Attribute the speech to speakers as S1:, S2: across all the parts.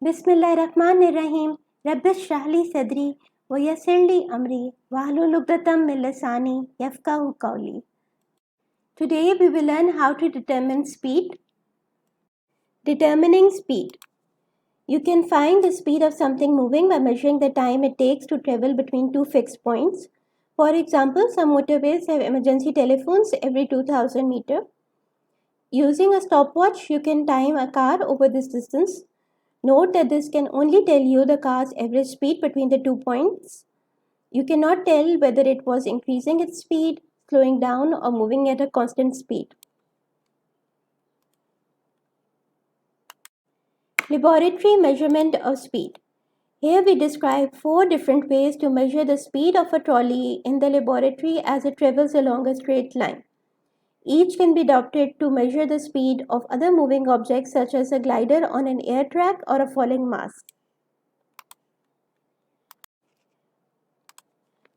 S1: Bismillahirrahmanirrahim. Rabbi shrahli sadri wa yassirli amri wahlul uqdatam min lisani yafqahu qawli. Today we will learn how to determine speed. Determining speed. You can find the speed of something moving by measuring the time it takes to travel between two fixed points. For example, some motorways have emergency telephones every 2000 meters. Using a stopwatch, you can time a car over this distance. Note that this can only tell you the car's average speed between the 2 points. You cannot tell whether it was increasing its speed, slowing down, or moving at a constant speed. Laboratory measurement of speed. Here we describe 4 different ways to measure the speed of a trolley in the laboratory as it travels along a straight line. Each can be adopted to measure the speed of other moving objects such as a glider on an air track or a falling mass.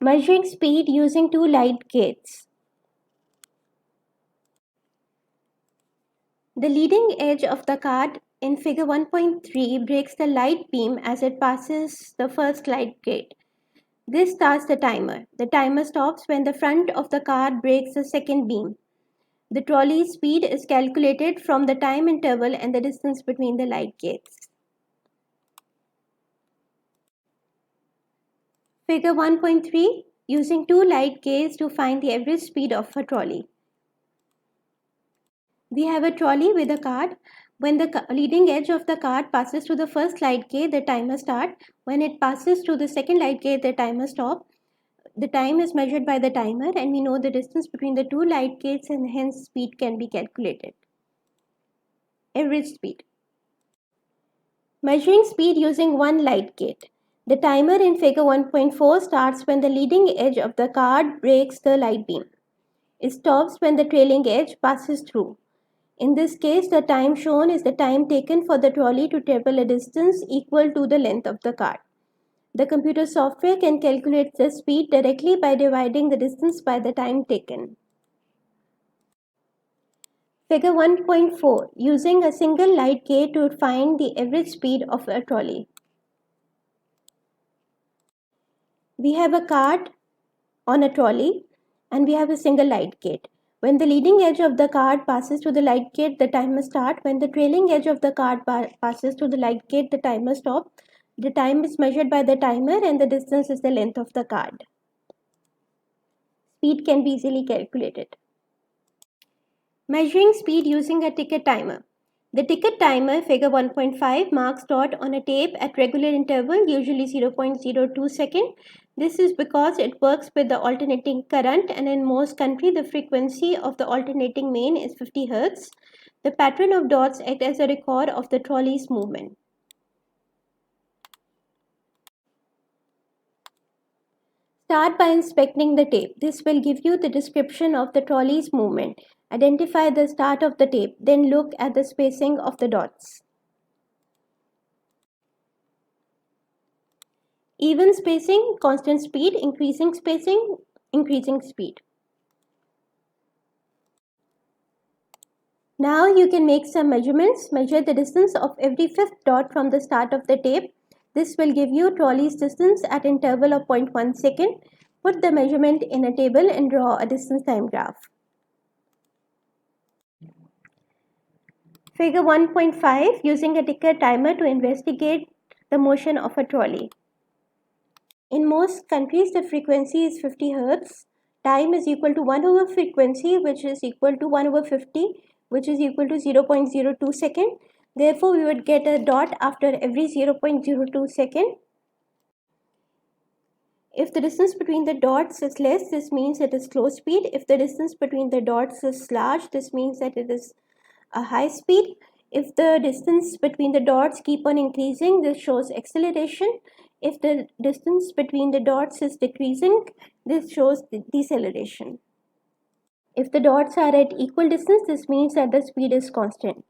S1: Measuring speed using 2 light gates. The leading edge of the card in figure 1.3 breaks the light beam as it passes the first light gate. This starts the timer. The timer stops when the front of the card breaks the second beam. The trolley's speed is calculated from the time interval and the distance between the light gates. Figure 1.3, using 2 light gates to find the average speed of a trolley. We have a trolley with a card. When the leading edge of the card passes to the first light gate, the timer starts. When it passes to the second light gate, the timer stops. The time is measured by the timer and we know the distance between the 2 light gates and hence speed can be calculated. Average speed. Measuring speed using 1 light gate. The timer in figure 1.4 starts when the leading edge of the card breaks the light beam. It stops when the trailing edge passes through. In this case, the time shown is the time taken for the trolley to travel a distance equal to the length of the card. The computer software can calculate the speed directly by dividing the distance by the time taken. Figure 1.4, using a single light gate to find the average speed of a trolley. We have a card on a trolley and we have a single light gate. When the leading edge of the card passes to the light gate, the timer starts. When the trailing edge of the card passes to the light gate, the timer stops. The time is measured by the timer and the distance is the length of the card. Speed can be easily calculated. Measuring speed using a ticket timer. The ticket timer, figure 1.5, marks dot on a tape at regular interval, usually 0.02 seconds. This is because it works with the alternating current and in most countries the frequency of the alternating main is 50 Hz. The pattern of dots acts as a record of the trolley's movement. Start by inspecting the tape. This will give you the description of the trolley's movement. Identify the start of the tape, then look at the spacing of the dots. Even spacing, constant speed, increasing spacing, increasing speed. Now you can make some measurements. Measure the distance of every fifth dot from the start of the tape. This will give you trolley's distance at interval of 0.1 second. Put the measurement in a table and draw a distance time graph. Figure 1.5, using a ticker timer to investigate the motion of a trolley. In most countries, the frequency is 50 Hz. Time is equal to 1 over frequency, which is equal to 1 over 50, which is equal to 0.02 second. Therefore, we would get a dot after every 0.02 second. If the distance between the dots is less, this means it is slow speed. If the distance between the dots is large, this means that it is a high speed. If the distance between the dots keep on increasing, this shows acceleration. If the distance between the dots is decreasing, this shows deceleration. If the dots are at equal distance, this means that the speed is constant.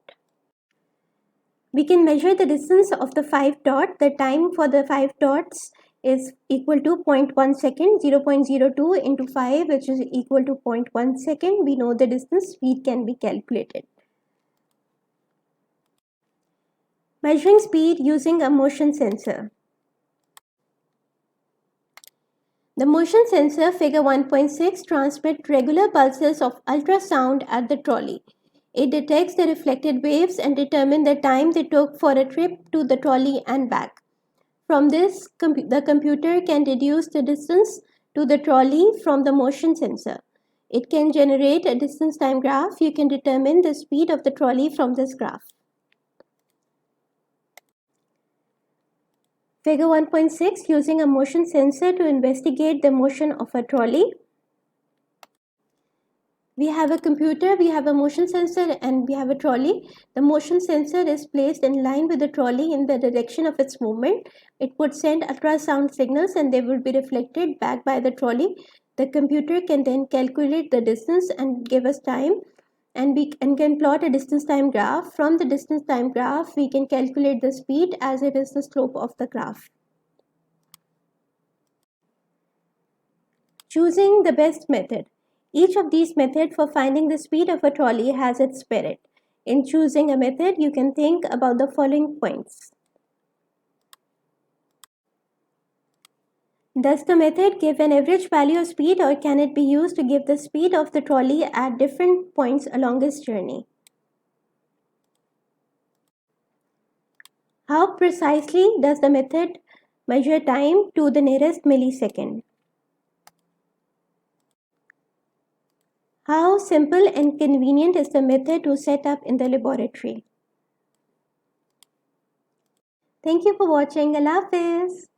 S1: We can measure the distance of the 5 dots. The time for the 5 dots is equal to 0.1 second. 0.02 into 5, which is equal to 0.1 second. We know the distance, speed can be calculated. Measuring speed using a motion sensor. The motion sensor, figure 1.6, transmits regular pulses of ultrasound at the trolley. It detects the reflected waves and determines the time they took for a trip to the trolley and back. From this, the computer can deduce the distance to the trolley from the motion sensor. It can generate a distance time graph. You can determine the speed of the trolley from this graph. Figure 1.6, using a motion sensor to investigate the motion of a trolley. We have a computer, we have a motion sensor, and we have a trolley. The motion sensor is placed in line with the trolley in the direction of its movement. It would send ultrasound signals and they will be reflected back by the trolley. The computer can then calculate the distance and give us time, and we can plot a distance time graph. From the distance time graph, we can calculate the speed as it is the slope of the graph. Choosing the best method. Each of these methods for finding the speed of a trolley has its merit. In choosing a method, you can think about the following points. Does the method give an average value of speed, or can it be used to give the speed of the trolley at different points along its journey? How precisely does the method measure time to the nearest millisecond? How simple and convenient is the method to set up in the laboratory? Thank you for watching. Allah Hafiz.